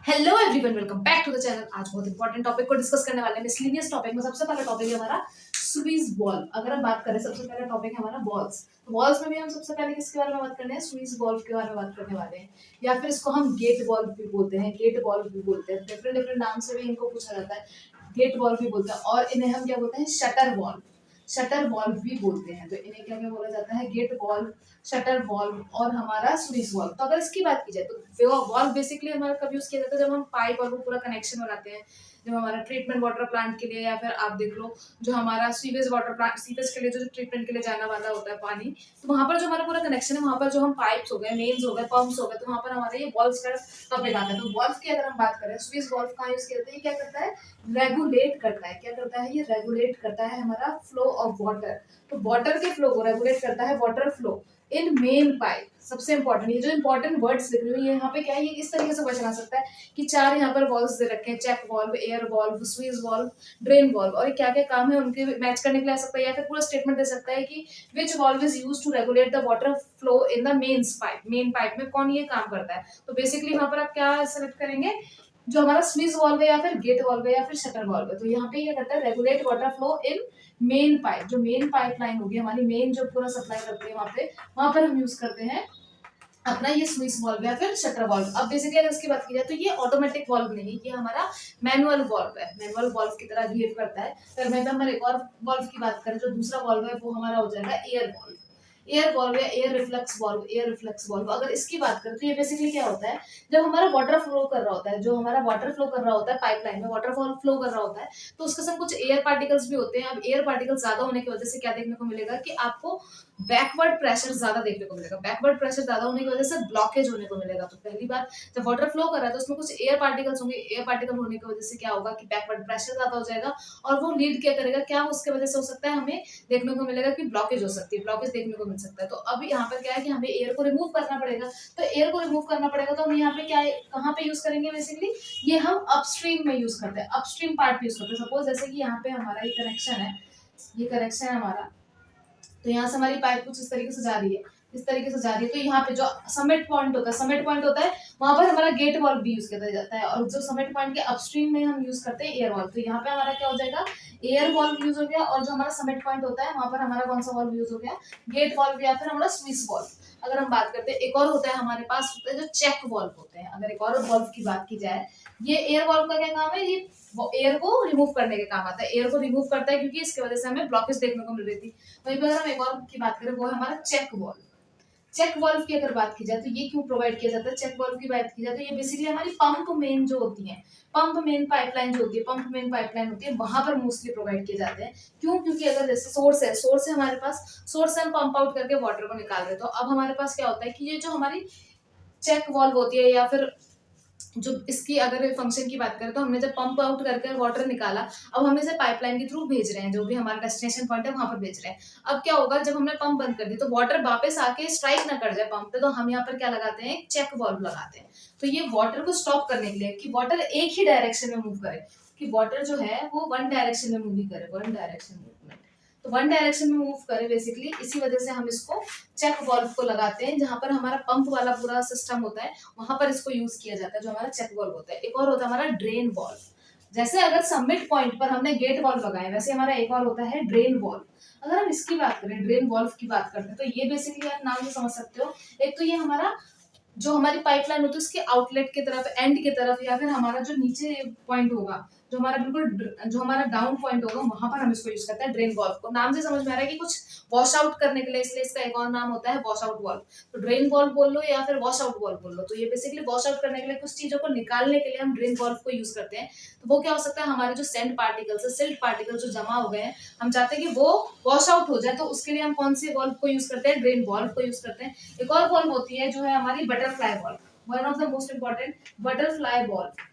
Hello everyone, welcome back to the channel. आज बहुत important topic को डिस्कस करने वाले हैं। मिसलिनियस टॉपिक में सबसे पहला टॉपिक है हमारा स्वीज बॉल। अगर हम बात करें, सबसे पहला टॉपिक है हमारा बॉल्स। तो बॉल्स में भी हम सबसे पहले किसके बारे में बात करने हैं? स्वीज बॉल के बारे में बात करने वाले हैं, या फिर इसको हम गेट बॉल भी बोलते हैं, गेट बॉल भी बोलते हैं। डिफरेंट डिफरेंट नाम से भी इनको पूछा जाता है। गेट बॉल भी बोलते हैं और इन्हें हम क्या बोलते हैं? Shutter ball. शटर बॉल भी बोलते हैं। तो इन्हें क्या क्या बोला जाता है? गेट बॉल, शटर बॉल और हमारा स्विस बॉल। तो अगर इसकी बात की जाए तो बॉल बेसिकली हमारा कब यूज किया जाता है? जब हम पाइप और वो पूरा कनेक्शन बनाते हैं, जब हमारा ट्रीटमेंट वाटर प्लांट के लिए, या फिर आप देख लो जो हमारा सीवेज वाटर प्लांट, सीवेज के लिए जो ट्रीटमेंट के लिए जाना वाला होता है पानी, तो वहां पर जो हमारा पूरा कनेक्शन है, वहां पर जो हम पाइप्स हो गए, मेन्स हो गए, पंप्स हो गए, तो वहां पर हमारे ये बॉल्स का टॉपिक आता है। तो बॉल्स की अगर हम बात करें, स्विस बॉल्स का यूज किया जाता है। ये क्या करता है? रेगुलेट करता है। क्या करता है? ये रेगुलेट करता है हमारा फ्लो ऑफ वाटर। तो वाटर के फ्लो को रेगुलेट करता है, वाटर फ्लो इन मेन पाइप। सबसे इंपॉर्टेंट, ये जो इंपॉर्टेंट वर्ड्स लिख रही हूँ, ये यहाँ पे क्या है, ये इस तरीके से क्वेश्चन आ सकता है कि चार यहाँ पर वॉल्व्स दे रखे हैं, चेक वॉल्व, एयर वॉल्व, स्वीज वॉल्व, ड्रेन वॉल्व, और क्या क्या काम है उनके मैच करने के लिए आ सकता है। या फिर पूरा स्टेटमेंट दे सकता है कि which valve is use to regulate the water flow in the main pipe. Main pipe में कौन ये काम करता है? तो बेसिकली वहां पर आप क्या सेलेक्ट करेंगे? जो हमारा स्वीज वॉल्व है, या फिर गेट वॉल्व है, या फिर शटर वॉल्व है। तो यहाँ पे ये करता है रेगुलेट वाटर फ्लो इन मेन पाइप। जो मेन पाइपलाइन होगी हमारी, मेन जो पूरा सप्लाई करती है वहां पर हम यूज करते हैं अपना ये स्विच वॉल्व या फिर शटर वॉल्व। अब बेसिकली अगर इसकी बात की जाए तो ये ऑटोमेटिक वॉल्व नहीं, ये हमारा मैनुअल वॉल्व है। मैनुअल वॉल्व की तरह बिहेव करता है। फिर मैं हम एक और वॉल्व की बात करें, जो दूसरा वॉल्व है वो हमारा हो जाएगा एयर वॉल्व। एयर वॉल्व या air reflex valve, air reflex valve. अगर इसकी बात करें तो ये बेसिकली क्या होता है? जब हमारा वाटर फ्लो कर रहा होता है, जो हमारा वाटर फ्लो कर रहा होता है पाइपलाइन में, वाटर फ्लो कर रहा होता है, तो उसके साथ कुछ एयर पार्टिकल्स भी होते हैं। अब एयर पार्टिकल्स ज्यादा होने की वजह से क्या देखने को मिलेगा कि आपको बैकवर्ड प्रेशर ज्यादा देखने को मिलेगा। बैकवर्ड प्रेशर ज्यादा होने की वजह से ब्लॉकेज होने को मिलेगा। तो पहली बात, जब वाटर फ्लो कर रहा है तो उसमें कुछ एयर पार्टिकल्स होंगे। एयर पार्टिकल होने की वजह से क्या होगा कि बैकवर्ड प्रेशर ज्यादा हो जाएगा, और वो लीड क्या करेगा, क्या उसके वजह से हो सकता है, हमें देखने को मिलेगा कि ब्लॉकेज हो सकती है, ब्लॉकेज देखने को मिल सकता है। तो अभी यहाँ पर क्या है कि हमें एयर को रिमूव करना पड़ेगा। तो एयर को रिमूव करना पड़ेगा तो हम यहाँ पे क्या कहाँ पे यूज करेंगे? बेसिकली ये हम अपस्ट्रीम में यूज करते हैं, अपस्ट्रीम पार्ट यूज करते हैं। सपोज जैसे कि यहाँ पे हमारा ये कनेक्शन है, ये कनेक्शन है हमारा, तो यहाँ से हमारी पाइप कुछ इस तरीके से जा रही है, इस तरीके से जा रही है। तो यहाँ पे जो समिट पॉइंट होता है, समिट पॉइंट होता है, वहां पर हमारा गेट वॉल्व भी यूज किया जाता है। और जो समिट पॉइंट के अपस्ट्रीम में हम यूज करते हैं एयर वॉल्व। तो यहाँ पे हमारा क्या हो जाएगा? एयर वॉल्व यूज हो गया। और जो हमारा समिट पॉइंट होता है वहां पर हमारा कौन सा वॉल्व यूज हो गया? गेट वॉल्व या फिर हमारा स्विस वॉल्व। अगर हम बात करते हैं, एक और होता है हमारे पास, होता है जो चेक वॉल्व होते हैं। अगर एक और वॉल्व की बात की जाए, ये एयर वॉल्व का क्या काम है? ये वो एयर को रिमूव करने के काम आता है। एयर को रिमूव करता है क्योंकि इसकी वजह से हमें ब्लॉकेज देखने को मिल रही थी। वहीं पर अगर हम एक और की बात करें, वो है हमारा चेक वॉल्व। चेक वाल्व की अगर बात की जाए तो ये क्यों प्रोवाइड किया जाता है? चेक वाल्व की बात की जाए तो ये बेसिकली हमारी पंप मेन जो होती है, पंप मेन पाइपलाइन जो होती है, पंप मेन पाइपलाइन होती है, वहां पर मोस्टली प्रोवाइड किए जाते हैं। क्यों? क्योंकि अगर जैसे सोर्स है, सोर्स है हमारे पास, सोर्स से हम पंप आउट करके वाटर को निकाल रहे हैं। तो अब हमारे पास क्या होता है कि ये जो हमारी चेक वाल्व होती है, या फिर जो इसकी अगर फंक्शन की बात करें, तो हमने जब पंप आउट करके वाटर निकाला, अब हम इसे पाइपलाइन के थ्रू भेज रहे हैं, जो भी हमारा डेस्टिनेशन पॉइंट है वहां पर भेज रहे हैं। अब क्या होगा, जब हमने पंप बंद कर दी तो वाटर वापस आके स्ट्राइक ना कर जाए पंप पे, तो हम यहाँ पर क्या लगाते हैं? चेक वाल्व लगाते हैं। तो ये वाटर को स्टॉप करने के लिए, कि वाटर एक ही डायरेक्शन में मूव करे, कि वाटर जो है वो वन डायरेक्शन में मूव ही करे, वन डायरेक्शन मूवमेंट। तो वन डायरेक्शन में मूव करे बेसिकली, इसी वजह से हम इसको चेक वाल्व को लगाते हैं। जहां पर हमारा पंप वाला पूरा सिस्टम होता है, वहां पर इसको यूज किया जाता है, जो हमारा चेक वाल्व होता है। एक और होता है हमारा ड्रेन वाल्व। जैसे अगर सबमिट पॉइंट पर हमने गेट वाल्व लगाया, वैसे हमारा एक और होता है ड्रेन वाल्व। अगर हम इसकी बात करें, ड्रेन वाल्व की बात करते हैं, तो ये बेसिकली आप नाम से समझ सकते हो। एक तो ये हमारा जो हमारी पाइपलाइन होती है उसके आउटलेट की तरफ, एंड की तरफ, या फिर हमारा जो नीचे पॉइंट होगा, जो हमारा बिल्कुल जो हमारा डाउन पॉइंट होगा, वहां पर हम इसको यूज करते हैं ड्रेन वॉल्व को। नाम से समझ में आ रहा है कि कुछ वॉश आउट करने के लिए, इसलिए इसका एक और नाम होता है वॉश आउट वॉल्व। तो ड्रेन वॉल्व बोल लो या फिर वॉश आउट वॉल्व बोल लो, तो ये बेसिकली वॉश आउट करने के लिए, कुछ चीजों को निकालने के लिए हम ड्रेन वॉल्व को यूज करते हैं। तो वो क्या हो सकता है? हमारे जो सेंड पार्टिकल्स है, सिल्ट पार्टिकल्स जो जमा हो गए हैं, हम चाहते हैं कि वो वॉश आउट हो जाए, तो उसके लिए हम कौन सी वॉल्व को यूज करते हैं? ड्रेन वॉल्व को यूज करते हैं। एक और वॉल्व होती है जो है हमारी butterfly valve, one of the most important, butterfly valve.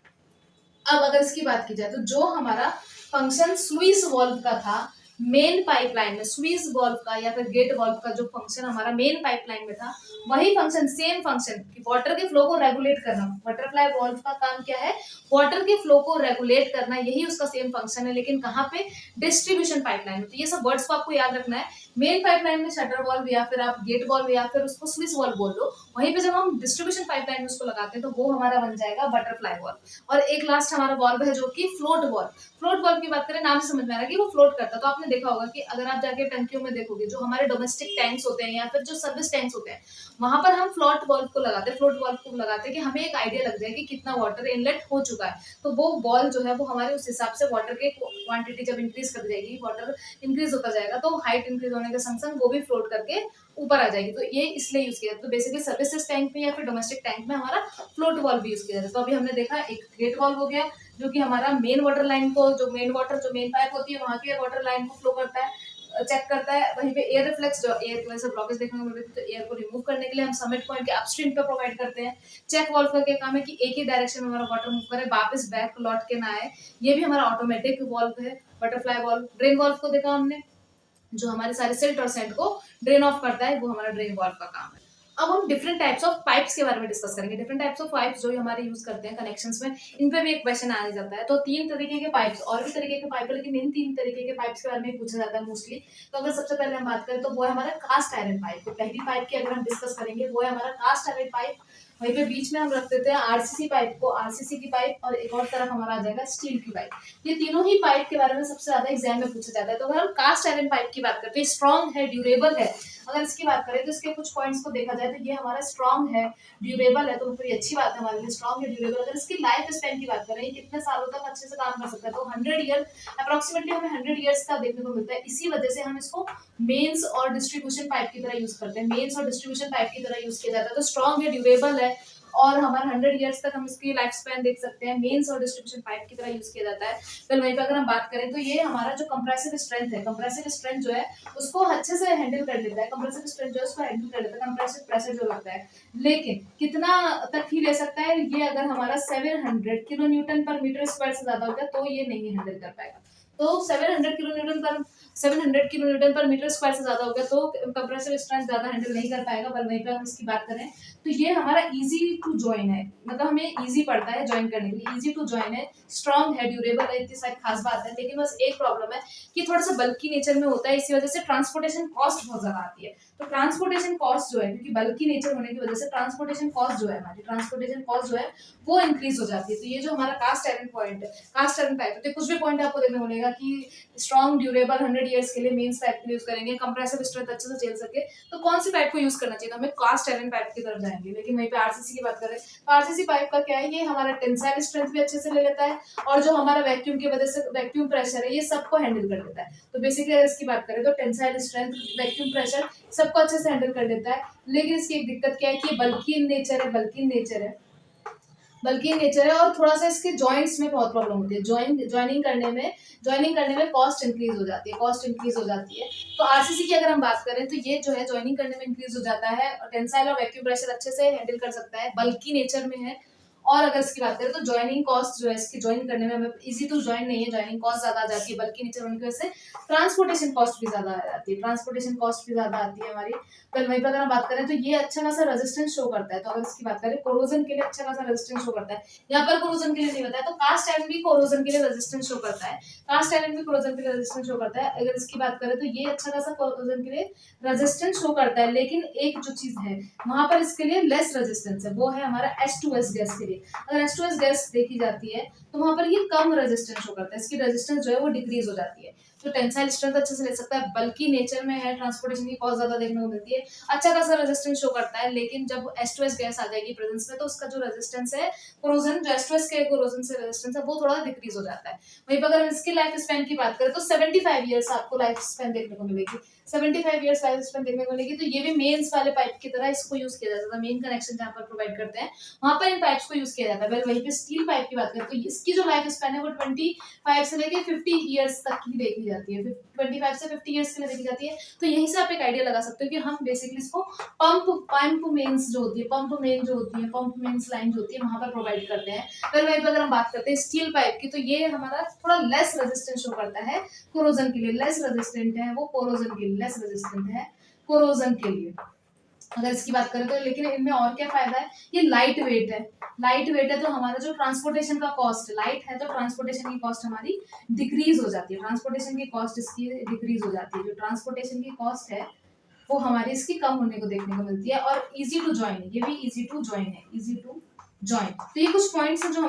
अब अगर इसकी बात की जाए तो जो हमारा फंक्शन स्वीज वॉल्व का था मेन पाइपलाइन में, स्वीज वॉल्व का या फिर गेट वॉल्व का जो फंक्शन हमारा मेन पाइपलाइन में था, वही फंक्शन, सेम फंक्शन, कि वाटर के फ्लो को रेगुलेट करना। बटरफ्लाई वॉल्व का काम क्या है? वाटर के फ्लो को रेगुलेट करना, यही उसका सेम फंक्शन है, लेकिन कहाँ पे? डिस्ट्रीब्यूशन पाइपलाइन में। तो ये सब वर्ड्स को आपको याद रखना है मेन पाइपलाइन में शटर वॉल्व या फिर आप गेट वॉल्व या फिर उसको स्विच वॉल्व बोल लो, वहीं पे जब हम डिस्ट्रीब्यूशन पाइपलाइन में उसको लगाते हैं तो वो हमारा बन जाएगा बटरफ्लाई वॉल्व। और एक लास्ट हमारा वॉल्व है जो कि फ्लोट वॉल्व। फ्लोट वॉल्व की बात करें, नाम से समझ में आ रहा है कि वो फ्लोट करता है। तो आपने देखा होगा कि अगर आप जाके टंकियों में देखोगे, जो हमारे डोमेस्टिक टैंक्स होते हैं या फिर जो सर्विस टैंक्स होते हैं, वहां पर हम फ्लोट वॉल्व को लगाते हैं, फ्लोट वॉल्व को लगाते हैं कि हमें एक आइडिया लग जाए कि कितना वाटर इनलेट हो चुका है। तो वो बॉल जो है वो हमारे उस हिसाब से वाटर के क्वांटिटी जब इंक्रीज कर जाएगी, वाटर इंक्रीज होता जाएगा, तो हाइट इंक्रीज होने के संग संग वो भी फ्लोट करके ऊपर आ जाएगी। तो ये इसलिए यूज किया जाता है। तो बेसिकली सर्विसेज टैंक में या फिर डोमेस्टिक टैंक में हमारा फ्लोट वॉल्व भी यूज किया जाता है। तो अभी हमने देखा एक गेट वॉल्व हो गया, जो कि हमारा मेन वाटर लाइन को, जो मेन वाटर जो मेन पाइप होती है वहां की वाटर लाइन को फ्लो करता है, चेक करता है। वहीं पे एयर रिफ्लेक्स, जो एयर की वजह से ब्लॉकेज देखने को मिल रही थी, तो एयर को रिमूव करने के लिए हम समिट पॉइंट के अपस्ट्रीम पे प्रोवाइड करते हैं। चेक वॉल्व का क्या काम है कि एक ही डायरेक्शन में हमारा वाटर मूव करे, वापस बैक लौट के ना आए। ये भी हमारा ऑटोमेटिक वॉल्व है, बटरफ्लाई वॉल्व। ड्रेन वॉल्व को देखा हमने, जो हमारे सारे सिल्ट और सेंट को ड्रेन ऑफ करता है, वो हमारा ड्रेन वॉल्व का काम है। अब हम डिफरेंट टाइप्स ऑफ पाइप्स के बारे में डिस्कस करेंगे। डिफरेंट टाइप्स ऑफ पाइप्स जो हमारे यूज करते हैं कनेक्शंस में, इन पे भी एक क्वेश्चन आ जाता है। तो तीन तरीके के पाइप्स, और भी तरीके के पाइप है लेकिन इन तीन तरीके के पाइप्स के बारे में पूछा जाता है मोस्टली। तो अगर सबसे पहले हम बात करें तो वो है हमारा कास्ट आयरन पाइप। तो पहली पाइप की अगर हम डिस्कस करेंगे वो है हमारा कास्ट आयरन पाइप। वहीं पे बीच में हम रख देते हैं आरसीसी पाइप को, आरसीसी की पाइप, और एक और तरफ हमारा आ जाएगा स्टील की पाइप। ये तीनों ही पाइप के बारे में सबसे ज्यादा एग्जाम में पूछा जाता है। तो अगर हम कास्ट आयरन पाइप की बात करते हैं, स्ट्रॉन्ग है, ड्यूरेबल है। अगर इसकी बात करें तो इसके कुछ पॉइंट्स को देखा जाए तो ये हमारा स्ट्रॉन्ग है, ड्यूरेबल है, तो फिर ये अच्छी बात है हमारे लिए, स्ट्रॉन्ग है, ड्यूरेबल। अगर इसकी लाइफ स्पैन की बात करें, ये कितने सालों तक अच्छे से काम कर सकता है, तो 100 ईयर अप्रोक्सीमेटली हमें 100 ईयर्स का देखने को मिलता है। इसी वजह से हम इसको मेंस और डिस्ट्रीब्यूशन पाइप की तरह यूज करते हैं, मेंस और डिस्ट्रीब्यूशन पाइप की तरह यूज किया जाता है। तो स्ट्रॉन्ग है, ड्यूरेबल है, और हमारा 100 ईयर्स तक हम इसकी लाइफ स्पैन देख सकते हैं, मेंस और डिस्ट्रीब्यूशन पाइप की तरह यूज किया जाता है। फिर वहीं पर अगर हम बात करें तो ये हमारा जो कंप्रेसिव स्ट्रेंथ है, कंप्रेसिव स्ट्रेंथ जो है उसको अच्छे से हैंडल कर लेता है, कंप्रेसिव स्ट्रेंथ जो है उसको हैंडल कर लेता है, कंप्रेसिव प्रेशर जो लगता है। लेकिन कितना तक ही ले सकता है ये, अगर हमारा 700 किलो न्यूटन पर मीटर स्क्वायर से ज्यादा होता है तो ये नहीं हैंडल कर पाएगा। तो 700 किलो न्यूटन पर मीटर स्क्वायर से ज्यादा हो गया तो कंप्रेसिव स्ट्रेंथ ज्यादा हैंडल नहीं कर पाएगा। पर वहीं पर हम इसकी बात करें तो ये हमारा इजी टू ज्वाइन है, मतलब हमें इजी पड़ता है ज्वाइन करने के लिए, इजी टू ज्वाइन है, स्ट्रॉन्ग है, ड्यूरेबल है, इतनी सारी खास बात है। लेकिन बस एक प्रॉब्लम है कि थोड़ा सा बल्की नेचर में होता है, इसी वजह से ट्रांसपोर्टेशन कॉस्ट बहुत ज्यादा आती है। तो ट्रांसपोर्टेशन कॉस्ट जो है, क्योंकि बल्की नेचर होने की वजह से ट्रांसपोर्टेशन कॉस्ट जो है, हमारी ट्रांसपोर्टेशन कॉस्ट जो है वो इंक्रीज हो जाती है। तो ये जो हमारा कास्ट आयरन पॉइंट है, कास्ट आयरन पाइप, तो कुछ भी पॉइंट आपको देखने को मिलेगा कि स्ट्रॉन्ग, ड्यूरेबल, 100 ईयर्स के लिए मेंस पाइप के यूज करेंगे, कंप्रेसिव स्ट्रेंथ अच्छे से झेल सके, तो कौन सी पाइप को यूज करना चाहिए, तो हमें कास्ट आयरन पाइप की तरफ जाएंगे। लेकिन वहीं पे आरसीसी की बात करें तो आरसीसी पाइप का क्या है, ये हमारा टेंसाइल स्ट्रेंथ भी अच्छे से ले लेता है, और जो हमारा वैक्यूम की वजह से वैक्यूम प्रेशर है ये सबको हैंडल कर लेता है। तो बेसिकली अगर इसकी बात करें तो टेंसाइल स्ट्रेंथ, वैक्यूम प्रेशर सबको अच्छे से हैंडल कर लेता है। लेकिन इसकी एक दिक्कत क्या है कि बल्की इन नेचर है, बल्की इन नेचर है, बल्कि नेचर है, और थोड़ा सा इसके जॉइंट्स में बहुत प्रॉब्लम होती है, ज्वाइनिंग करने में कॉस्ट इंक्रीज हो जाती है, कॉस्ट इंक्रीज हो जाती है। तो आरसीसी की अगर हम बात करें तो ये जो है ज्वाइनिंग करने में इंक्रीज हो जाता है, और टेंसाइल और वैक्यूम प्रेशर अच्छे से हैंडल कर सकता है, बल्कि नेचर में है। और अगर इसकी बात करें तो ज्वाइनिंग कॉस्ट जो है, इसकी ज्वाइन करने में हमें इजी टू ज्वाइन नहीं है, ज्वाइनिंग कॉस्ट ज्यादा आ जाती है, बल्कि नेचर होने की वजह से ट्रांसपोर्टेशन कॉस्ट भी ज्यादा आ जाती है, ट्रांसपोर्टेशन कॉस्ट भी ज्यादा आती है हमारी। फिर वहीं पर अगर हम बात करें तो ये अच्छा खासा रेजिस्टेंस शो करता है। तो अगर इसकी बात करें कोरोजन के लिए अच्छा खासा रेजिस्टेंस शो करता है, यहाँ पर कोरोजन के लिए नहीं बताया, तो कास्ट आयरन भी कोरोजन के लिए रेजिस्टेंस शो करता है, कास्ट आयरन भी कोरोजन के लिए रेजिस्टेंस शो करता है। अगर इसकी बात करें तो ये अच्छा खासा कोरोजन के लिए रेजिस्टेंस शो करता है। लेकिन एक जो चीज है वहां पर इसके लिए लेस रेजिस्टेंस है, वो है हमारा H2S गैस के लिए। अगर H2S गैस देखी जाती है तो वहां पर ये कम रेजिस्टेंस शो करता है, इसकी रेजिस्टेंस जो है वो डिक्रीज हो जाती है। तो टेंसाइल स्ट्रेंथ अच्छे से ले सकता है, बल्कि नेचर में है, ट्रांसपोर्टेशन की कॉस्ट ज्यादा देखने को मिलती है, अच्छा खासा रेजिस्टेंस शो करता है। लेकिन जब H2S गैस आ जाएगी प्रेजेंस में तो उसका जो रेजिस्टेंस है, कोरोजन, जो H2S के कोरोजन से रेजिस्टेंस है वो थोड़ा डिक्रीज हो जाता है। वहीं पर अगर इसकी लाइफ स्पैन की बात करें तो 75 ईयर्स आपको लाइफ स्पैन देखने को मिलेगी, 75 ईयर्स लाइफ स्पैन देखने को मिलेगी। तो ये भी मेंस वाले पाइप की तरह इसको यूज किया जाता है, मेन कनेक्शन जहाँ पर प्रोवाइड करते हैं वहां पर इन पाइप्स को यूज किया जाता है। वहीं पे स्टील पाइप की बात करें तो इसकी जो लाइफ स्पैन है वो 25 से लेके 50 ईयर्स तक की देखी जाती है, 25 से 50 ईयर्स के लिए देखी जाती है। तो यहीं से आप एक आइडिया लगा सकते हो कि हम बेसिकली इसको पंप मेंस जो होती है, पंप मेन जो होती है, पंप मेंस लाइन जो होती है वहां पर प्रोवाइड करते हैं। फिर वहीं पर अगर हम बात करते हैं स्टील पाइप की, तो ये हमारा थोड़ा लेस रेजिस्टेंस शो करता है कोरोजन के लिए, लेस रेजिस्टेंट है वो कोरोजन के लिए, लेस रेजिस्टेंट है कोरोजन के लिए। अगर इसकी बात करें तो, लेकिन इनमें और क्या फायदा है, ये लाइट वेट है, लाइट वेट है तो हमारा जो ट्रांसपोर्टेशन का कॉस्ट, लाइट है तो ट्रांसपोर्टेशन की कॉस्ट हमारी डिक्रीज हो जाती है, ट्रांसपोर्टेशन की कॉस्ट इसकी डिक्रीज हो जाती है, जो ट्रांसपोर्टेशन की कॉस्ट है वो हमारी इसकी कम होने को देखने को मिलती है। और इजी टू ज्वाइन, ये भी इजी टू ज्वाइन है, इजी टू ज्वाइन। तो ये कुछ पॉइंट्स हैं जो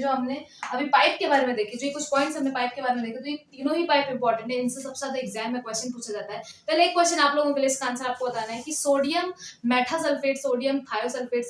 हमने अभी पाइप के बारे में देखे, जो ये कुछ पॉइंट्स हमने पाइप के बारे में देखे, तो ये तीनों ही पाइप इंपॉर्टेंट है, इनसे सबसे ज्यादा एग्जाम में क्वेश्चन पूछा जाता है। पहले एक क्वेश्चन आप लोगों के लिए, इसका आंसर आपको बताना है कि sodium metasulphate, sodium thiosulphate,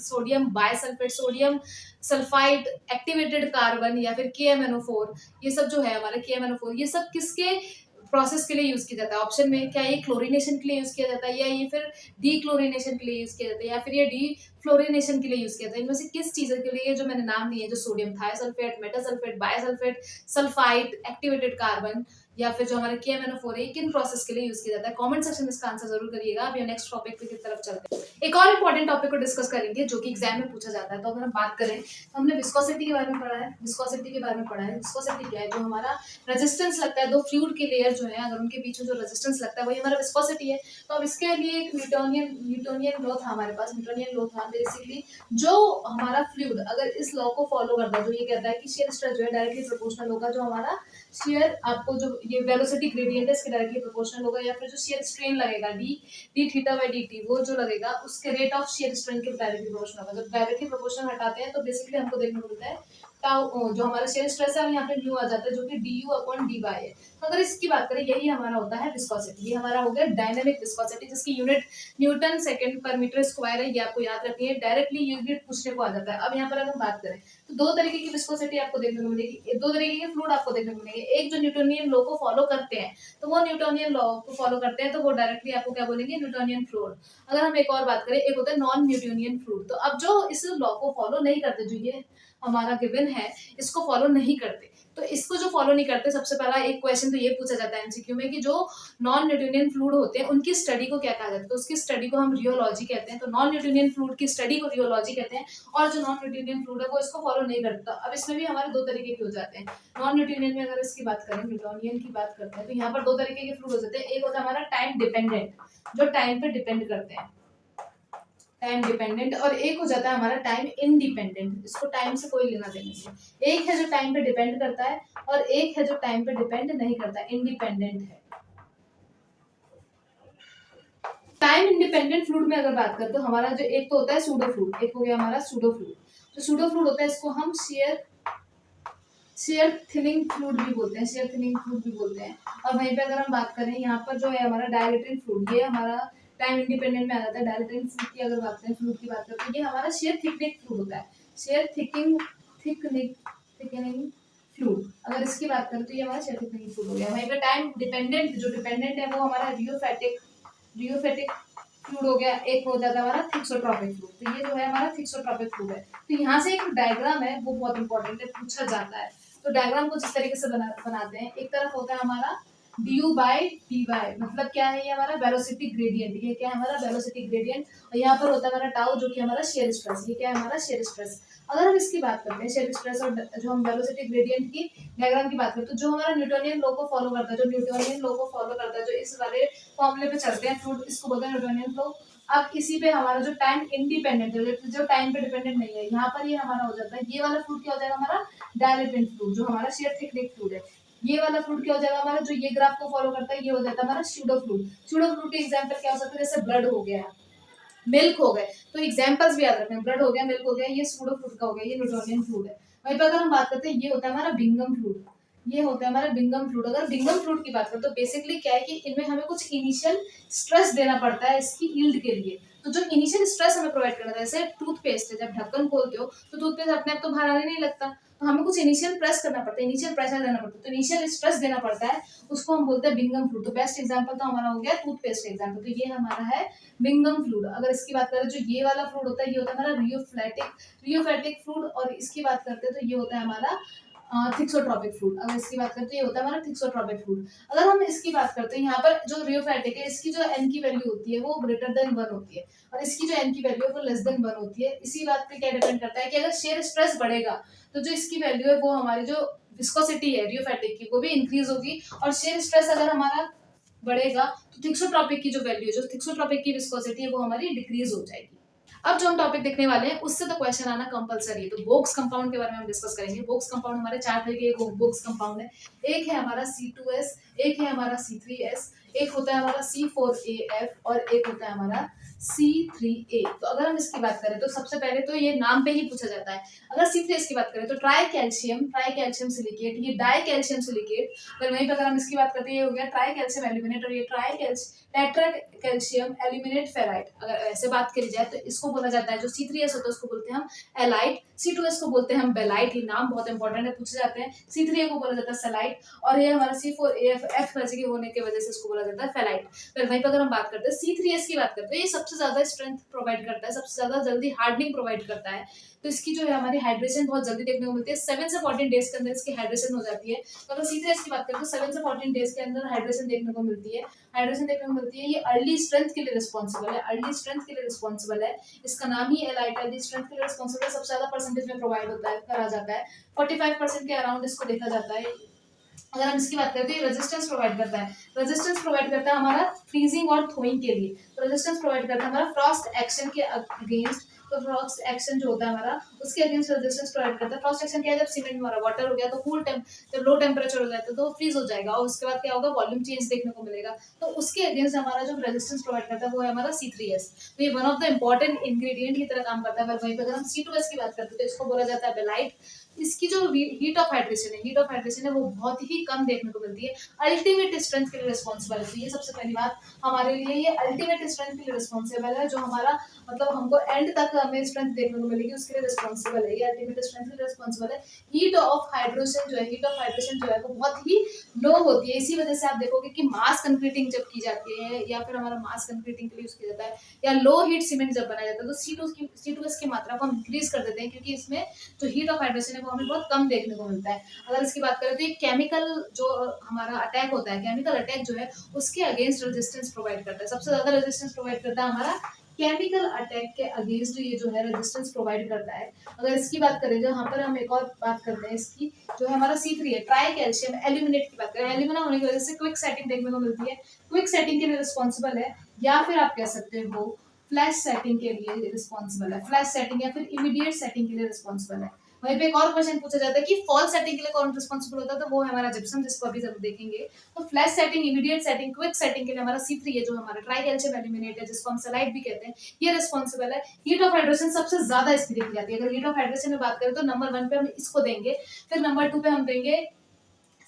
sodium bisulphate, sodium sulphide, activated carbon या फिर KMnO4, ये सब जो है हमारे KMnO4, ये सब किसके प्रोसेस के लिए यूज किया जाता है? ऑप्शन में क्या ये क्लोरीनेशन के लिए यूज किया जाता है, या ये फिर डी क्लोरीनेशन के लिए यूज किया जाता है, या फिर ये डी फ्लोरिनेशन के लिए यूज किया जाता है? इनमें से किस चीज के लिए, जो मैंने नाम लिए, जो sodium thiosulphate, metasulphate, bisulphate, sulphide, activated carbon या फिर जो हमारे KMnO4 है, किन प्रोसेस के लिए यूज किया जाता है? कमेंट सेक्शन में इसका आंसर जरूर करिएगा। अभी नेक्स्ट टॉपिक की तरफ चलते हैं। एक और इंपॉर्टेंट टॉपिक को डिस्कस करेंगे जो कि एग्जाम में पूछा जाता है। तो अगर हम बात करें तो हमने विस्कोसिटी के बारे में पढ़ा है, विस्कोसिटी के बारे में पढ़ा है। विस्कोसिटी क्या है? जो हमारा रेजिस्टेंस लगता है, दो फ्लूइड के लेयर जो है, अगर उनके बीच में जो रेजिस्टेंस लगता है वही हमारा विस्कोसिटी है। तो अब इसके लिए एक न्यूटोनियन लॉ था हमारे पास, न्यूटोनियन लॉ था बेसिकली, जो हमारा फ्लूइड अगर इस लॉ को फॉलो करता है, जो ये कहता है कि शेयर स्ट्रेस जो है डायरेक्टली प्रोपोर्शनल होगा, जो हमारा शेयर आपको जो ये वेलोसिटी ग्रेडियंट है इसके डायरेक्टली प्रोपोर्शनल होगा, या फिर जो शेयर स्ट्रेन लगेगा डी थीटा बाय dt, वो जो लगेगा उसके रेट ऑफ शेयर स्ट्रेन के डायरेक्टली प्रोपोर्शनल होगा। जब डायरेक्टली प्रोपोर्शनल हटाते हैं तो बेसिकली हमको देखने को मिलता है टाउ, जो हमारा शेयर स्ट्रेस है यहाँ पे न्यू आ जाता है, जो कि du/dy है। तो अगर इसकी बात करें, यही हमारा होता है विस्कोसिटी, ये हमारा हो गया डायनामिक विस्कोसिटी, जिसकी यूनिट न्यूटन सेकंड पर मीटर स्क्वायर है, ये आपको याद रखनी है, डायरेक्टली यूनिट पूछने को आ जाता है। अब यहाँ पर अगर हम बात करें तो दो तरीके की विस्कोसिटी आपको देखने को मिलेगी, दो तरीके के फ्लूइड आपको देखने को मिलेंगे। एक जो न्यूटोनियन लॉ को फॉलो करते हैं, तो वो न्यूटोनियन लॉ को फॉलो करते हैं तो वो डायरेक्टली आपको क्या बोलेंगे? Newtonian fluid. अगर हम एक और बात करें, एक होता है नॉन न्यूटोनियन फ्लूइड। तो अब जो इस लॉ को फॉलो नहीं करते, जो ये हमारा गिवन है, इसको फॉलो नहीं करते, तो इसको जो फॉलो नहीं करते, सबसे पहला एक क्वेश्चन तो ये पूछा जाता है एमसीक्यू में कि जो नॉन न्यूटोनियन फ्लूइड होते हैं उनकी स्टडी को क्या कहा जाता है? तो उसकी स्टडी को हम रियोलॉजी कहते हैं। तो नॉन न्यूटोनियन फ्लूइड की स्टडी को रियोलॉजी कहते हैं, और जो नॉन न्यूटोनियन फ्लूइड है वो इसको फॉलो नहीं करता। अब इसमें भी हमारे दो तरीके के हो जाते हैं। नॉन न्यूटोनियन में अगर इसकी बात करें, न्यूटोनियन की बात करते हैं, तो यहाँ पर दो तरीके के फ्लूइड हो जाते हैं। एक होता है हमारा टाइम डिपेंडेंट, जो टाइम पे डिपेंड करते हैं, टाइम डिपेंडेंट, और एक हो जाता है हमारा टाइम इंडिपेंडेंट, इसको टाइम से कोई लेना देना नहीं। एक है जो टाइम पे डिपेंड करता है, और एक है जो टाइम पे डिपेंड नहीं करता, इंडिपेंडेंट है। टाइम इंडिपेंडेंट फ्लूइड में अगर बात करें तो हमारा जो एक तो होता है सूडो फ्लूइड, एक हो गया हमारा सूडो फ्लूइड। जो सूडो फ्लूइड होता है इसको हम शेयर थिनिंग फ्लूइड भी बोलते हैं, शेयर थिनिंग फ्लूइड भी बोलते हैं। और वहीं पे अगर हम बात करें, यहाँ पर जो है हमारा डायलेटरिन फ्लूइड, ये हमारा टाइम इंडिपेंडेंट में आ जाता है। डायलेटरिन फ्लूइड की अगर बात करें, फ्लूइड की बात करें, तो ये हमारा शेयर थिकनिंग फ्लूइड होता है, शेयर थिकनिंग फ्लूइड। अगर इसकी बात करें तो ये हमारा शेयर थिकनिंग फ्लूइड हो गया। वहीं पे टाइम डिपेंडेंट, जो डिपेंडेंट है वो हमारा रियोफैटिक फ्लूइड हो गया। एक हो जाता है हमारा थिक्सोट्रॉपिक फ्लूइड। तो ये जो है हमारा थिक्सोट्रॉपिक फ्लूइड है। तो यहाँ से एक डायग्राम है, वो बहुत इंपॉर्टेंट है, पूछा जाता है। तो डायग्राम को जिस तरीके से बनाते हैं, एक तरफ होता है हमारा du/dy, मतलब क्या है? ये हमारा वेलोसिटी ग्रेडियंट, ये क्या है? हमारा वेलोसिटी ग्रेडियंट। और यहाँ पर होता है हमारा टाउ, जो कि हमारा शेयर स्ट्रेस, ये क्या है? हमारा शेयर स्ट्रेस। अगर हम इसकी बात करते हैं, शेयर स्ट्रेस और जो हम वेलोसिटी ग्रेडियंट की डायग्राम की बात करते हैं, तो जो हमारा न्यूटोनियन लॉ को फॉलो करता है, जो न्यूटोनियन लॉ को फॉलो करता है, जो इस वाले फॉर्मूले पे चलते हैं फ्लूइड, इसको बोलते हैं न्यूटोनियन लॉ। अब इसी पे हमारा जो टाइम इंडिपेंडेंट है, जो टाइम पे डिपेंडेंट नहीं है, यहाँ पर ये हमारा हो जाता है, ये वाला फ्लूइड क्या हो जाएगा? हमारा डायलेटरिन फ्लूइड, जो हमारा शेयर थिकनिंग फ्लूइड है। ये वाला फ्लूइड क्या हो जाएगा हमारा? जो ये ग्राफ को फॉलो करता है, ये हो जाता है हमारा स्यूडो फ्लूइड। स्यूडो फ्लूइड के एग्जांपल क्या हो सकते हैं? जैसे ब्लड हो गया, मिल्क हो गए। तो एग्जांपल्स भी याद रखना, ब्लड हो गया, मिल्क हो गया, ये स्यूडो फ्लूइड का हो गया, ये न्यूटोनियन फ्लूइड है। वहीं पर अगर हम बात करते हैं, ये होता है हमारा बिंगम फ्लूइड, ये होता है हमारा बिंगम फ्लूइड। अगर बिंगम फ्लूइड की बात करें तो बेसिकली क्या है कि इनमें हमें कुछ इनिशियल स्ट्रेस देना पड़ता है इसकी यील्ड के लिए। तो जो इनिशियल स्ट्रेस हमें प्रोवाइड करना है, जैसे टूथपेस्ट है, जब ढक्कन खोलते हो तो टूथपेस्ट अपने आप तो बाहर आने नहीं लगता, तो हमें कुछ इनिशियल प्रेस करना पड़ता है, इनिशियल प्रेशर देना पड़ता है, तो इनिशियल स्ट्रेस देना पड़ता है, उसको हम बोलते हैं बिंगम फ्लूइड। तो बेस्ट एग्जांपल तो हमारा हो गया टूथपेस्ट एग्जांपल, तो ये हमारा है बिंगम फ्लूइड। अगर इसकी बात करें, जो ये वाला फ्लूइड होता है, ये होता है हमारा रियोफैटिक फ्लूइड। और इसकी बात करते हैं तो ये होता है हमारा थिक्सोट्रॉपिक फ्लूइड। अगर इसकी बात करते हैं, ये होता है हमारा थिक्सोट्रॉपिक फ्लूइड। अगर हम इसकी बात करते हैं, यहाँ पर जो रियोफैटिक है, इसकी जो एन की वैल्यू होती है वो ग्रेटर देन 1 होती है, और इसकी जो एन की वैल्यू है वो लेस देन 1 होती है। इसी बात पे क्या डिपेंड करता है कि अगर शेयर स्ट्रेस बढ़ेगा तो जो इसकी वैल्यू है वो हमारी जो विस्कोसिटी है रियोफैटिक की, वो भी इंक्रीज होगी। और शेयर स्ट्रेस अगर हमारा बढ़ेगा तो थिक्सोट्रॉपिक की जो वैल्यू है, जो थिक्सोट्रॉपिक की विस्कोसिटी है, वो हमारी डिक्रीज हो जाएगी। अब जो हम टॉपिक देखने वाले हैं उससे तो क्वेश्चन आना कंपलसरी है। तो बोक्स कंपाउंड के बारे में हम डिस्कस करेंगे। बोक्स कंपाउंड हमारे चार तरीके के बोक्स कंपाउंड है। एक है हमारा C2S, एक है हमारा C3S, एक होता है हमारा C4AF और एक होता है हमारा C3A। तो अगर हम इसकी बात करें तो सबसे पहले तो ये नाम पे ही पूछा जाता है। अगर C3S की बात करें तो ट्राई कैल्शियम सिलिकेट, ये डाई कैल्शियम सिलिकेट। फिर वहीं पर अगर हम इसकी बात करते हैं, ये हो गया ट्राई कैल्शियम एल्यूमिनेट, और ये टेट्रा कैल्शियम एल्यूमिनेट फेराइट। अगर ऐसे बात करी जाए तो इसको बोला जाता है, जो C3S होता है उसको बोलते हैं हम एलाइट, C2S को बोलते हैं हम बेलाइट, ये नाम बहुत इंपॉर्टेंट है, पूछे जाते हैं। C3A को बोला जाता है सेलाइट, और ये हमारा C4AF एफ वैसे के होने की वजह से इसको बोला जाता है फेलाइट। फिर वहीं पर अगर हम बात करते हैं C3S की बात करते हैं, ये सबसे ज्यादा स्ट्रेंथ प्रोवाइड करता है, सबसे ज्यादा जल्दी हार्डनिंग प्रोवाइड करता है। तो इसकी जो है हमारी हाइड्रेशन बहुत जल्दी देखने को मिलती है, 7 से 14 डेज के अंदर इसकी हाइड्रेशन हो जाती है। तो अगर C3S की बात करें तो 7 से 14 डेज के अंदर हाइड्रेशन देखने को मिलती है। ये अर्ली स्ट्रेंथ के लिए रिस्पॉन्सिबल है, इसका नाम ही एलाइट अर्ली स्ट्रेंथ के लिए रिस्पॉन्सिबल है। सबसे ज्यादा परसेंटेज में प्रोवाइड होता है, करा जाता है, 45% के अराउंड इसको देखा जाता है। अगर हम इसकी बात करें तो ये रेजिस्टेंस प्रोवाइड करता है हमारा फ्रीजिंग और थोइंग के लिए। तो रेजिस्टेंस प्रोवाइड करता है हमारा फ्रॉस्ट एक्शन के अगेंस्ट। तो फ्रॉस्ट एक्शन जो होता है हमारा, उसके अगेंस्ट रेजिस्टेंस प्रोवाइड करता है। फ्रॉस्ट एक्शन क्या है, जब सीमेंट हमारा वाटर हो गया तो जब लो टेम्परेचर हो जाता है तो फ्रीज हो जाएगा, और उसके बाद क्या होगा, वॉल्यूम चेंज देखने को मिलेगा। तो उसके अगेंस्ट हमारा जो रेजिस्टेंस प्रोवाइड करता है वो है हमारा C3S। तो ये one of the important ingredient की तरह काम करता है। वहीं पर अगर हम C2S की बात करते हैं तो इसको बोला जाता है बेलाइट। इसकी जो हीट ऑफ हाइड्रेशन है वो बहुत ही कम देखने को मिलती है। अल्टीमेट स्ट्रेंथ के लिए रिस्पॉन्सिबल है। तो ये सबसे पहली बात हमारे लिए, ये अल्टीमेट स्ट्रेंथ के लिए रिस्पॉन्सिबल है, जो हमारा मतलब हमको एंड तक हमें स्ट्रेंथ देखने को मिलेगी उसके लिए रिस्पॉन्सिबल है, ये अल्टीमेट स्ट्रेंथ के लिए रिस्पॉन्सिबल है। हीट ऑफ हाइड्रेशन जो है वो बहुत ही लो होती है। इसी वजह से आप देखोगे कि मास कंक्रीटिंग जब की जाती है, या फिर हमारा मास कंक्रीटिंग के लिए यूज किया जाता है, या लो हीट सीमेंट जब बनाया जाता है, तो C2S की मात्रा को हम इंक्रीज कर देते हैं, क्योंकि इसमें जो हीट ऑफ हाइड्रेशन है वो हमें बहुत कम देखने को मिलता है। अगर इसकी बात करें तो ये केमिकल जो हमारा अटैक होता है, केमिकल अटैक जो है उसके अगेंस्ट रेजिस्टेंस प्रोवाइड करता है। सबसे ज्यादा रेजिस्टेंस प्रोवाइड करता है हमारा केमिकल अटैक के अगेंस्ट, ये जो है रेजिस्टेंस प्रोवाइड करता है। अगर इसकी बात करें, जो यहाँ पर हम एक और बात करते हैं इसकी, जो है हमारा C3 है, ट्राई कैल्शियम एल्यूमिनेट की बात करें, एल्यूमिना होने की वजह से क्विक सेटिंग देखने को मिलती है, क्विक सेटिंग के लिए रिस्पॉन्सिबल है, या फिर आप कह सकते हो फ्लैश सेटिंग के लिए रिस्पॉन्सिबल है, फ्लैश सेटिंग या फिर इमीडिएट सेटिंग के लिए रिस्पॉन्सिबल है। वहीं पे एक और क्वेश्चन पूछा जाता है कि फॉल सेटिंग के लिए कौन रिस्पॉन्सिबल होता है, तो वो है हमारा जिप्सम, जिसको अभी जरूर देखेंगे। तो flash setting, immediate setting, quick setting के लिए हमारा C3 है, जो हमारा ट्राई कैल्शियम एल्यूमिनेट है, जिसको हम सेलाइट भी कहते हैं, ये रिस्पॉन्सिबल है। हीट ऑफ हाइड्रेशन सबसे ज्यादा इसकी देखी जाती है। अगर हीट ऑफ हाइड्रेशन में बात करें तो नंबर 1 पे हम इसको देंगे, फिर नंबर 2 पे हम देंगे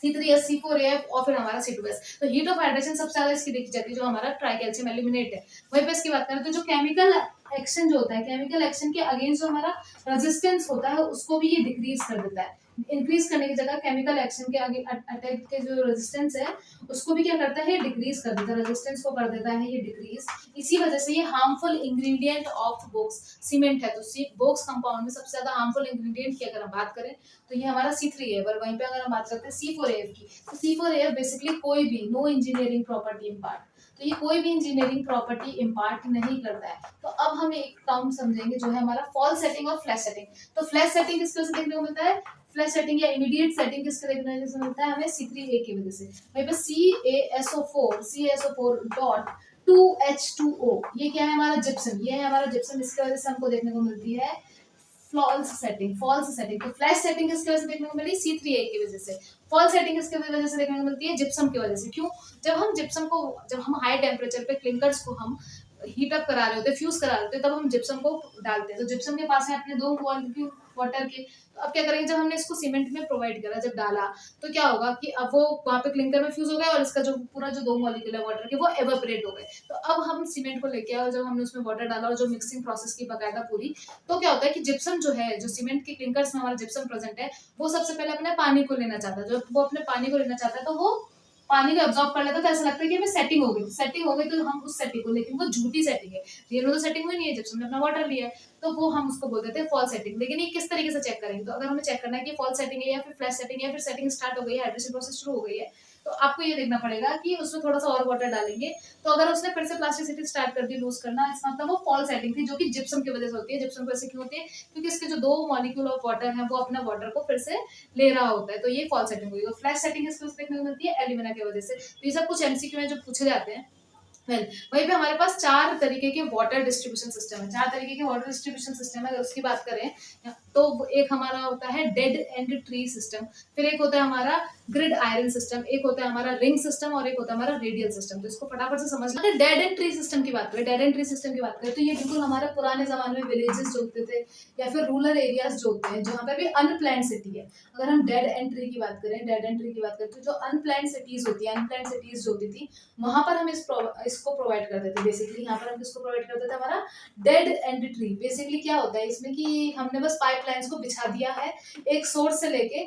C3S, C4AF और फिर हमारा C2S। तो हीट ऑफ हाइड्रेशन सबसे ज्यादा इसकी देखी जाती है, जो हमारा ट्राई कैल्शियम एल्यूमिनेट है। वहीं पे इसकी बात करें तो जो केमिकल एक्शन जो होता है, केमिकल एक्शन के अगेंस्ट जो हमारा रेजिस्टेंस होता है उसको भी ये डिक्रीज कर देता है। इंक्रीज करने की जगह केमिकल एक्शन के आगे अटैक के जो रेजिस्टेंस है उसको भी क्या करता है, डिक्रीज कर देता है, रेजिस्टेंस को कर देता है ये डिक्रीज। इसी वजह से ये harmful ingredient of box cement है। तो बोक्स कंपाउंड में सबसे ज्यादा हार्मफुल इंग्रेडिएंट की अगर हम बात करें तो ये हमारा C3 है। पर वहीं पे अगर हम बात करते हैं C4AF की, तो C4AF बेसिकली कोई भी नो इंजीनियरिंग प्रॉपर्टी इम्पार्ट, तो ये कोई भी इंजीनियरिंग प्रॉपर्टी इम्पार्ट नहीं करता है। तो अब हम एक टर्म समझेंगे जो है हमारा फॉल सेटिंग और फ्लैश सेटिंग। तो फ्लैश सेटिंग किसकी वजह से देखने को मिलता है, फ्लैश सेटिंग या इमीडिएट सेटिंग किसके देखने को मिलता है, हमें C3A की वजह से। वहीं पे CaSO4 डॉट 2H2O, ये क्या है हमारा जिप्सम, ये है हमारा जिप्सम, इसकी वजह से हमको देखने को मिलती है फॉल्स सेटिंग। तो फ्लैश सेटिंग किसकी वजह से देखने को मिली, C3A की वजह से। फॉल्स सेटिंग किसकी वजह से देखने को मिलती है, जिप्सम की वजह से। क्यों, जब हम हाई टेम्परेचर पे क्लिंकर्स को हम हीट अप करा रहे होते हैं, फ्यूज करा रहे होते हैं, तब हम जिप्सम को डालते हैं। तो जिप्सम के पास है अपने 2 मॉलिक्यूल वाटर के। तो अब क्या करेंगे, जब हमने इसको सीमेंट में प्रोवाइड करा, जब डाला, तो क्या होगा कि अब वो वहाँ पे क्लिंकर में फ्यूज हो गया और इसका जो पूरा जो 2 मॉलिक्यूल है वाटर के वो एवापोरेट हो गए। तो अब हम सीमेंट को लेके आए और जब हमने उसमें वाटर डाला और जो मिक्सिंग प्रोसेस की बकायदा पूरी, तो क्या होता है कि जिप्सम जो है, जो सीमेंट के क्लिंकर्स में हमारा जिप्सम प्रेजेंट है, वो सबसे पहले अपने पानी को लेना चाहता है। जब वो अपने पानी को लेना चाहता है तो वो पानी को एब्जॉर्ब कर लेता है, तो ऐसा लगता है कि हमें सेटिंग हो गई, तो हम उस सेटिंग को, लेकिन वो झूठी सेटिंग है, रियल में तो सेटिंग हुई नहीं है, जिप्सम ने अपना वाटर लिया है, तो वो हम उसको बोल देते हैं फॉल सेटिंग। लेकिन ये किस तरीके से चेक करेंगे, तो अगर हमें चेक करना है कि फॉल सेटिंग है या फिर फ्लैश सेटिंग है, या फिर सेटिंग स्टार्ट हो गई है, हाइड्रेशन प्रोसेस शुरू हो गई है, तो आपको ये देखना पड़ेगा कि उसमें थोड़ा सा और वाटर डालेंगे। तो अगर उसने फिर से प्लास्टिसिटी स्टार्ट कर दी लूज करना, इसका मतलब वो फॉल सेटिंग थी, जो कि जिप्सम की वजह से होती है। जिप्सम की वजह से क्यों होती है, क्योंकि इसके जो 2 मॉलिक्यूल ऑफ वाटर है वो अपना वाटर को फिर से ले रहा होता है, तो ये फॉल सेटिंग हुई। और फ्लैश सेटिंग इसको देखने को मिलती है एल्यूमिना की वजह से। तो ये सब कुछ MCQ में जो पूछे जाते हैं, वहीं पे हमारे पास 4 तरीके के वाटर डिस्ट्रीब्यूशन सिस्टम है। 4 तरीके के वाटर डिस्ट्रीब्यूशन सिस्टम है, अगर उसकी बात करें तो एक हमारा होता है डेड एंड ट्री सिस्टम, फिर एक होता है हमारा ग्रिड आयरन सिस्टम, एक होता है हमारा रिंग सिस्टम और एक होता है हमारा रेडियल सिस्टम। तो इसको फटाफट से समझ लें। अगर डेड एंड ट्री सिस्टम की बात करें, डेड एंड ट्री सिस्टम की बात करें तो ये बिल्कुल हमारे पुराने ज़माने में विलेजेस जो होते थे या फिर रूरल एरियाज़ जो होते हैं, जहाँ पे भी अनप्लैन्ड सिटी है। अगर हम डेड एंड ट्री की बात करें, डेड एंड ट्री की बात करें तो जो अनप्लैन्ड सिटीज़ होती हैं, अनप्लैन्ड सिटीज़ जो होती थी, वहां पर हम इसको प्रोवाइड करते थे। बेसिकली यहाँ पर हम किसको प्रोवाइड करते थे, हमारा डेड एंड ट्री। बेसिकली क्या होता है इसमें कि हमने बस पाइपलाइंस को बिछा दिया है, एक सोर्स से लेके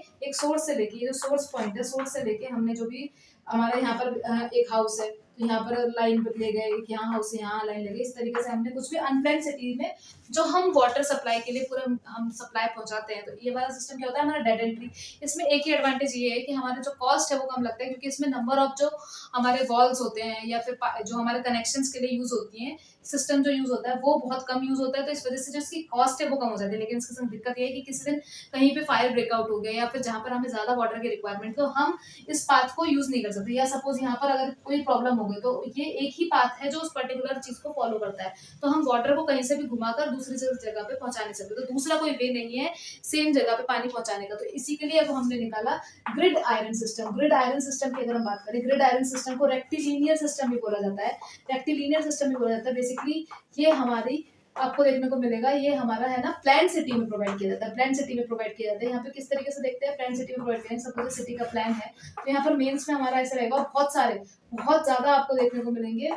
ये जो सोर्स पॉइंट है, सोर्स से लेके हमने जो भी हमारा यहाँ पर एक हाउस है तो यहाँ पर लाइन ले गए, एक यहाँ हाउस है यहाँ लाइन ले गए, इस तरीके से हमने कुछ भी अनप्लैन्ड सिटी में जो हम वाटर सप्लाई के लिए पूरा हम सप्लाई पहुंचाते हैं, तो ये वाला सिस्टम क्या होता है हमारा डेड एंड ट्री। इसमें एक ही एडवांटेज ये है कि हमारा जो कॉस्ट है वो कम लगता है, क्योंकि इसमें नंबर ऑफ जो हमारे वॉल्स होते हैं या फिर जो हमारे कनेक्शंस के लिए यूज होती हैं, सिस्टम जो यूज होता है वो बहुत कम यूज होता है, तो इस वजह से जो इसकी कॉस्ट है वो कम हो जाती है। लेकिन इसके साथ दिक्कत ये है कि किसी दिन कहीं पे फायर ब्रेकआउट हो गया या फिर जहाँ पर हमें ज्यादा वाटर की रिक्वायरमेंट, तो हम इस पाथ को यूज नहीं कर सकते। या सपोज यहाँ पर अगर कोई प्रॉब्लम हो गई तो ये एक ही पाथ है जो उस पर्टिकुलर चीज को फॉलो करता है, तो हम वाटर को कहीं से भी घुमाकर दूसरी जगह पे पहुंचा नहीं सकते। तो दूसरा कोई वे नहीं है सेम जगह पे पानी पहुंचाने का, तो इसी के लिए अब हमने निकाला grid iron system. Grid iron system की अगर हम बात करें, ग्रिड आयरन सिस्टम को रेक्टिलिनियर सिस्टम भी बोला जाता है। रेक्टिलिनियर सिस्टम भी बोला जाता है। बेसिकली ये हमारी आपको देखने को मिलेगा, ये हमारा है ना प्लान सिटी में प्रोवाइड किया जाता है। प्लान सिटी में प्रोवाइड किया जाता है। यहाँ पे किस तरीके से देखते हैं, प्लान सिटी में प्रोवाइड करें, सपोज सिटी का प्लान है तो यहाँ पर मेंस में हमारा ऐसा रहेगा, बहुत ज्यादा आपको देखने को मिलेंगे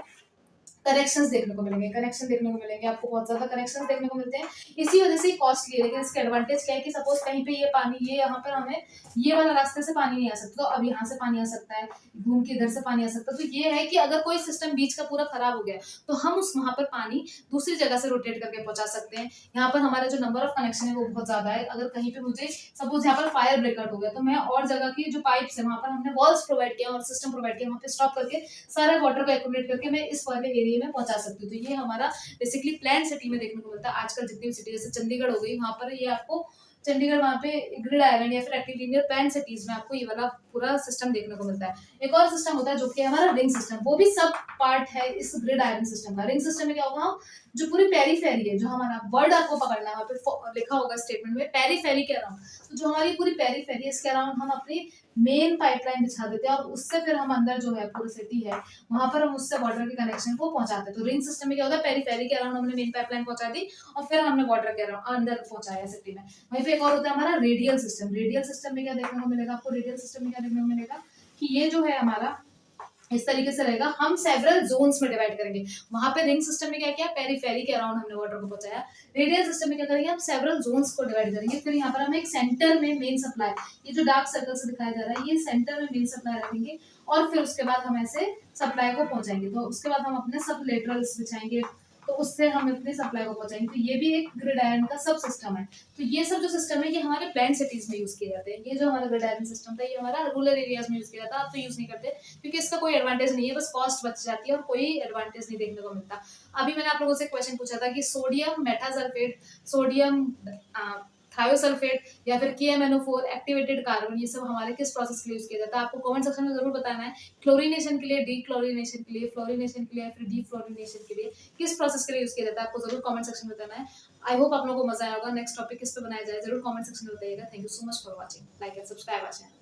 कनेक्शंस देखने को मिलेंगे, कनेक्शन देखने को मिलेंगे, आपको बहुत ज्यादा कनेक्शंस देखने को मिलते हैं। इसी वजह से ही कॉस्टली है। लेकिन इसका एडवांटेज क्या है कि सपोज कहीं पे ये पानी, ये यहाँ पर हमें ये वाला रास्ते से पानी नहीं आ सकता, तो अब यहाँ से पानी आ सकता है, घूम के इधर से पानी आ सकता है। तो ये है कि अगर कोई सिस्टम बीच का पूरा खराब हो गया तो हम उस वहां पर पानी दूसरी जगह से रोटेट करके पहुंचा सकते हैं। यहाँ पर हमारा जो नंबर ऑफ कनेक्शन है वो बहुत ज्यादा है। अगर कहीं पे मुझे सपोज यहाँ पर फायर ब्रेकआउट हो गया तो मैं और जगह की जो पाइप्स है वहां पर हमने वॉल्स प्रोवाइड किया और सिस्टम प्रोवाइड किया, वहां पे स्टॉप करके सारे वाटर को एक्यूमुलेट करके मैं इस वाले एरिया में पहुंचा सकती हूँ। तो ये हमारा बेसिकली प्लान सिटी में देखने को मिलता है। आजकल जितनी भी सिटी जैसे चंडीगढ़ हो गई, वहां पर ये आपको चंडीगढ़ वहाँ पे ग्रिड आयरन या फिर रेक्टिलिनियर प्लान सिटीज में आपको ये वाला पूरा सिस्टम देखने को मिलता है। एक और सिस्टम होता है जो कि हमारा रिंग सिस्टम, वो भी सब पार्ट है इस ग्रिड आयरन सिस्टम का। रिंग सिस्टम में क्या होगा, जो पूरी पेरीफेरी है, जो हमारा वर्ड आपको पकड़ना है, वहाँ पे लिखा होगा स्टेटमेंट में पेरीफेरी के अराउंड, तो जो हमारी पूरी पेरीफेरी है इसके अराउंड हम अपनी मेन पाइपलाइन बिछा देते हैं और उससे फिर हम अंदर जो है पूरी सिटी है वहां पर हम उससे वाटर के कनेक्शन को पहुंचाते हैं। तो रिंग सिस्टम में क्या होता है, पेरीफेरी के अराउंड हमने मेन पाइपलाइन पहुंचा दी और फिर हमने वाटर के अराउंड अंदर पहुंचाया सिटी में। वहीं पे एक और होता है हमारा रेडियल सिस्टम। रेडियल सिस्टम में क्या देखने को मिलेगा आपको, रेडियल सिस्टम में क्या देखने को मिलेगा कि ये जो है हमारा इस तरीके से रहेगा, हम सेवरल जोन्स में डिवाइड करेंगे। वहां पे रिंग सिस्टम में क्या किया, पेरीफेरी के अराउंड हमने वाटर को पहुंचाया। रेडियल सिस्टम में क्या करेंगे, हम सेवरल जोन्स को डिवाइड करेंगे। फिर यहाँ पर हम एक सेंटर में मेन सप्लाई, ये जो डार्क सर्कल से दिखाया जा रहा है, ये सेंटर में मेन सप्लाई रखेंगे और फिर उसके बाद हम ऐसे सप्लाई को पहुंचाएंगे। तो उसके बाद हम अपने सब लेटरल्स बिछाएंगे, तो उससे हम अपने सप्लाई को पहुंचाएंगे। तो ये भी एक ग्रिड आयरन का सब सिस्टम है। तो ये सब जो सिस्टम है ये हमारे प्लान सिटीज में यूज किए जाते हैं। ये जो हमारा ग्रिड आयरन सिस्टम था ये हमारा रूरल एरियाज में यूज किया जाता है। आप तो यूज नहीं करते क्योंकि इसका कोई एडवांटेज नहीं है, बस कॉस्ट बच जाती है और कोई एडवांटेज नहीं देखने को मिलता। अभी मैंने आप लोगों से क्वेश्चन पूछा था कि सोडियम मेटासल्फेट, सोडियम थायोसल्फेट या फिर KMnO4 एक्टिवेटेड कार्बन, ये सब हमारे किस प्रोसेस के लिए यूज किया जाता है, आपको कमेंट सेक्शन में जरूर बताना है। क्लोरीनेशन के लिए, डीक्लोरीनेशन के लिए, फ्लोरीनेशन के लिए या फिर डीफ्लोरीनेशन के लिए किस प्रोसेस के लिए यूज किया जाता है, आपको जरूर कमेंट सेक्शन में बताना है। आई होप आप लोगों को मजा आया होगा। नेक्स्ट टॉपिक किस पे बनाया जाए जरूर कमेंट सेक्शन में बताइएगा। Thank you so much for watching, like and subscribe our channel.